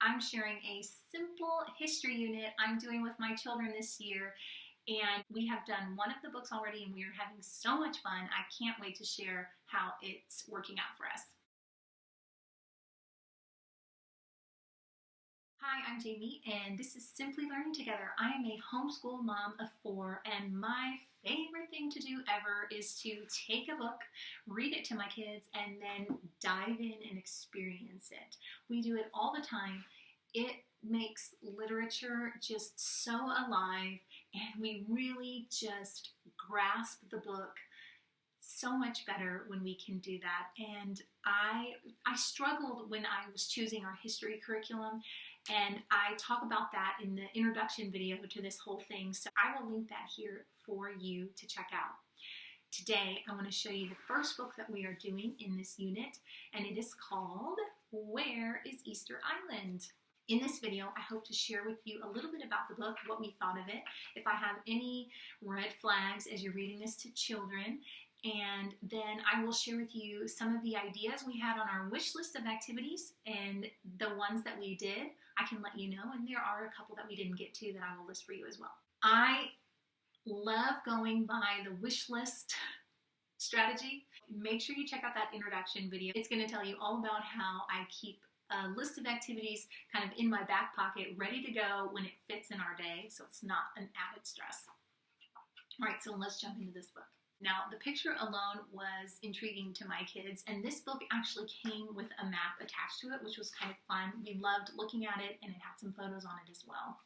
I'm sharing a simple history unit I'm doing with my children this year, and we have done one of the books already and we are having so much fun. I can't wait to share how it's working out for us. Hi, I'm Jamie, and this is Simply Learning Together. I am a homeschool mom of 4, and my favorite thing to do ever is to take a book, read it to my kids, and then dive in and experience it. We do it all the time. It makes literature just so alive, and we really just grasp the book so much better when we can do that. And I struggled when I was choosing our history curriculum, and I talk about that in the introduction video to this whole thing, so I will link that here for you to check out. Today I want to show you the first book that we are doing in this unit, and it is called Where is Easter Island? In this video, I hope to share with you a little bit about the book, what we thought of it, if I have any red flags as you're reading this to children, and then I will share with you some of the ideas we had on our wish list of activities and the ones that we did. I can let you know, and there are a couple that we didn't get to that I will list for you as well. I love going by the wish list strategy. Make sure you check out that introduction video. It's going to tell you all about how I keep a list of activities kind of in my back pocket, ready to go when it fits in our day, so it's not an added stress. All right, so let's jump into this book. Now, the picture alone was intriguing to my kids, and this book actually came with a map attached to it, which was kind of fun. We loved looking at it, and it had some photos on it as well.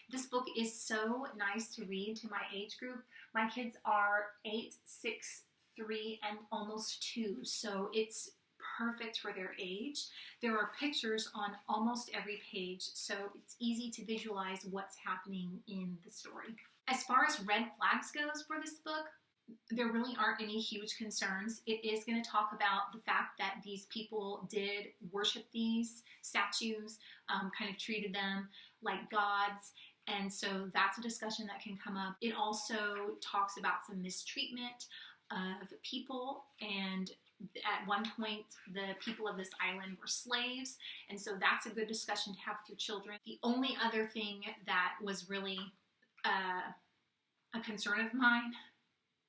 This book is so nice to read to my age group. My kids are 8, 6, 3, and almost 2, so it's perfect for their age. There are pictures on almost every page, so it's easy to visualize what's happening in the story. As far as red flags goes for this book, there really aren't any huge concerns. It is going to talk about the fact that these people did worship these statues, kind of treated them like gods, and so that's a discussion that can come up. It also talks about some mistreatment of people, and at one point the people of this island were slaves, and so that's a good discussion to have with your children. The only other thing that was really a concern of mine,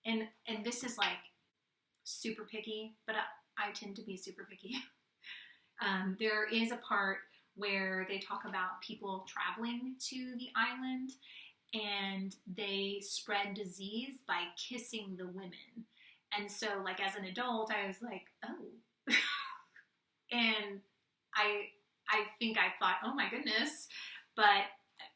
and this is like super picky, but I tend to be super picky. There is a part where they talk about people traveling to the island, and they spread disease by kissing the women. And so, like, as an adult, I was like, oh. And I think I thought, oh my goodness. But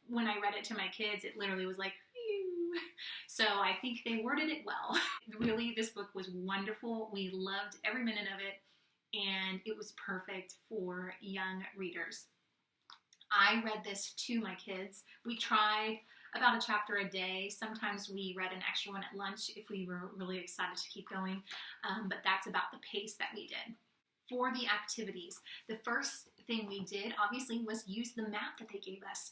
when I read it to my kids, it literally was like, phew. So I think they worded it well. Really, this book was wonderful. We loved every minute of it, and it was perfect for young readers. I read this to my kids. We tried about a chapter a day. Sometimes we read an extra one at lunch if we were really excited to keep going, but that's about the pace that we did. For the activities, the first thing we did, obviously, was use the map that they gave us.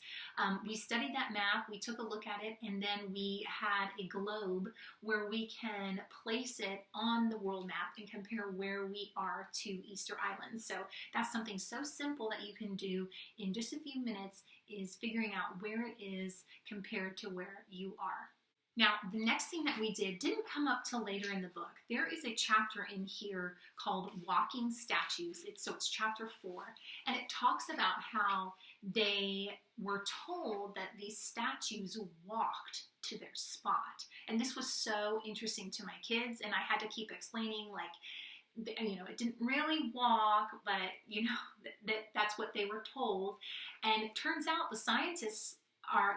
We studied that map, we took a look at it, and then we had a globe where we can place it on the world map and compare where we are to Easter Island. So that's something so simple that you can do in just a few minutes, is figuring out where it is compared to where you are. Now, the next thing that we did didn't come up till later in the book. There is a chapter in here called Walking Statues. It's chapter 4, and it talks about how they were told that these statues walked to their spot. And this was so interesting to my kids, and I had to keep explaining, like, you know, it didn't really walk, but, you know, that's what they were told. And it turns out the scientists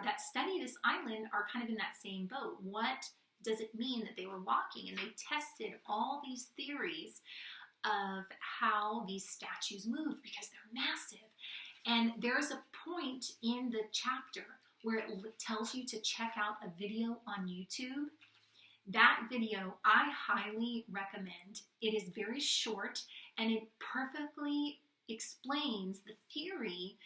that study this island are kind of in that same boat. What does it mean that they were walking? And they tested all these theories of how these statues moved, because they're massive. And there's a point in the chapter where it tells you to check out a video on YouTube. That video I highly recommend. It is very short, and it perfectly explains the theory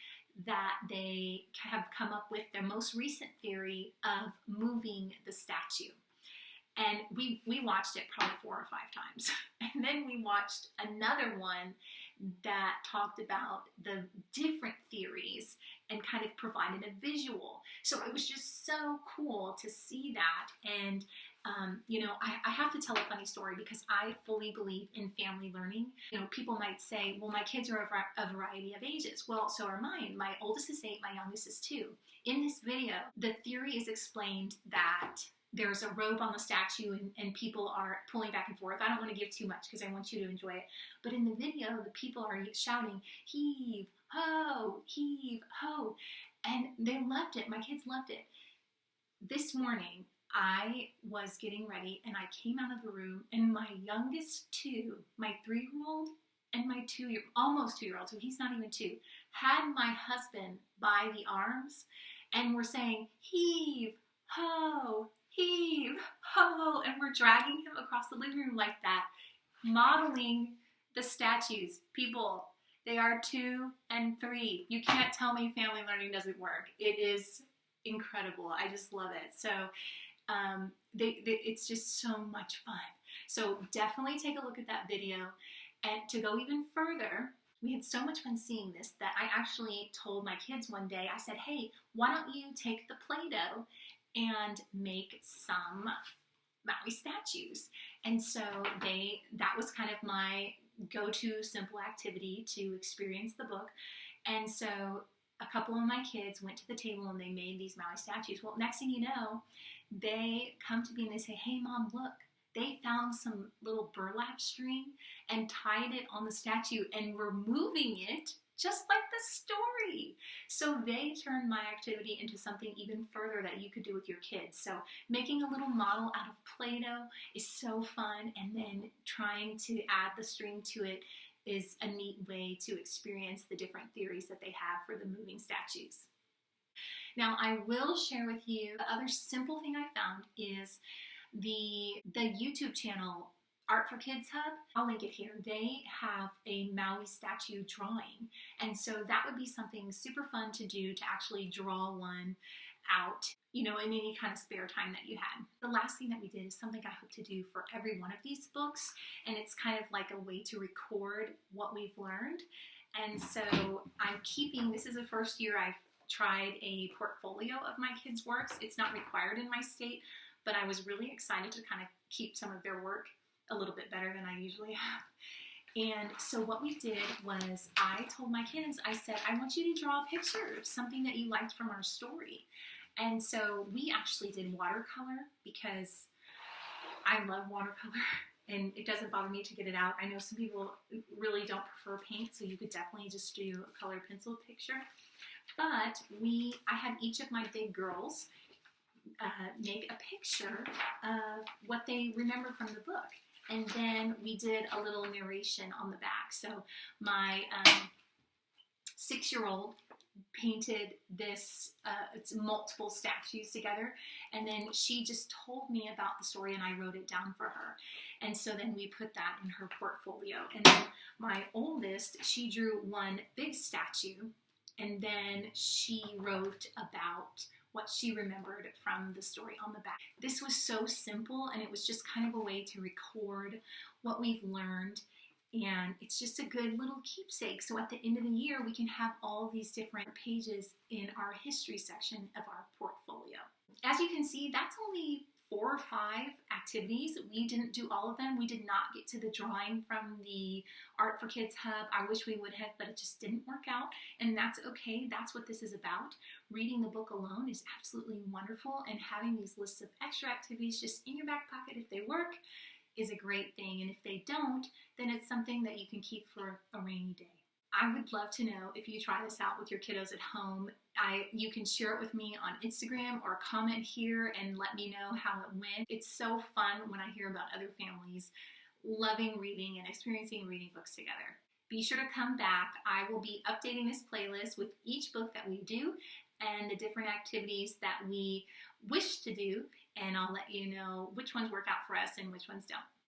that they have come up with, their most recent theory of moving the statue. And we watched it probably 4 or 5 times. And then we watched another one that talked about the different theory kind of provided a visual. So it was just so cool to see that. And you know, I have to tell a funny story because I fully believe in family learning. You know, people might say, well, my kids are a variety of ages. Well, so are mine. My oldest is 8, my youngest is 2. In this video, the theory is explained that there's a robe on the statue and people are pulling back and forth. I don't want to give too much because I want you to enjoy it. But in the video, the people are shouting, heave, ho, heave, ho. And they loved it. My kids loved it. This morning, I was getting ready and I came out of the room and my youngest 2, my 3-year-old and my almost 2-year-old, so he's not even 2, had my husband by the arms and were saying, heave, ho, and we're dragging him across the living room like that, modeling the statues. People, they are 2 and 3. You can't tell me family learning doesn't work. It is incredible. I just love it. So it's just so much fun. So definitely take a look at that video. And to go even further, we had so much fun seeing this that I actually told my kids one day, I said, hey, why don't you take the Play-Doh and make some Maui statues? And so that was kind of my go-to simple activity to experience the book. And so a couple of my kids went to the table and they made these Maui statues. Well, next thing you know, they come to me and they say, hey mom, look, they found some little burlap string and tied it on the statue and were moving it just like the story. So they turned my activity into something even further that you could do with your kids. So making a little model out of Play-Doh is so fun, and then trying to add the string to it is a neat way to experience the different theories that they have for the moving statues. Now, I will share with you the other simple thing I found is the YouTube channel Art for Kids Hub. I'll link it here. They have a Maui statue drawing, and so that would be something super fun to do, to actually draw one out, you know, in any kind of spare time that you had. The last thing that we did is something I hope to do for every one of these books, and it's kind of like a way to record what we've learned. And so I'm keeping, this is the first year I've tried a portfolio of my kids' works. It's not required in my state, but I was really excited to kind of keep some of their work a little bit better than I usually have. And so what we did was I told my kids, I said, I want you to draw a picture of something that you liked from our story. And so we actually did watercolor because I love watercolor and it doesn't bother me to get it out. I know some people really don't prefer paint, so you could definitely just do a colored pencil picture. But I had each of my big girls make a picture of what they remember from the book. And then we did a little narration on the back. So my 6-year-old painted this, it's multiple statues together, and then she just told me about the story and I wrote it down for her. And so then we put that in her portfolio. And then my oldest, she drew one big statue, and then she wrote about what she remembered from the story on the back. This was so simple, and it was just kind of a way to record what we've learned, and it's just a good little keepsake. So at the end of the year, we can have all these different pages in our history section of our portfolio. As you can see, that's only 4 or 5 activities. We didn't do all of them. We did not get to the drawing from the Art for Kids Hub. I wish we would have, but it just didn't work out, and that's okay. That's what this is about. Reading the book alone is absolutely wonderful, and having these lists of extra activities just in your back pocket, if they work, is a great thing, and if they don't, then it's something that you can keep for a rainy day. I would love to know if you try this out with your kiddos at home. You can share it with me on Instagram or comment here and let me know how it went. It's so fun when I hear about other families loving reading and experiencing reading books together. Be sure to come back. I will be updating this playlist with each book that we do and the different activities that we wish to do, and I'll let you know which ones work out for us and which ones don't.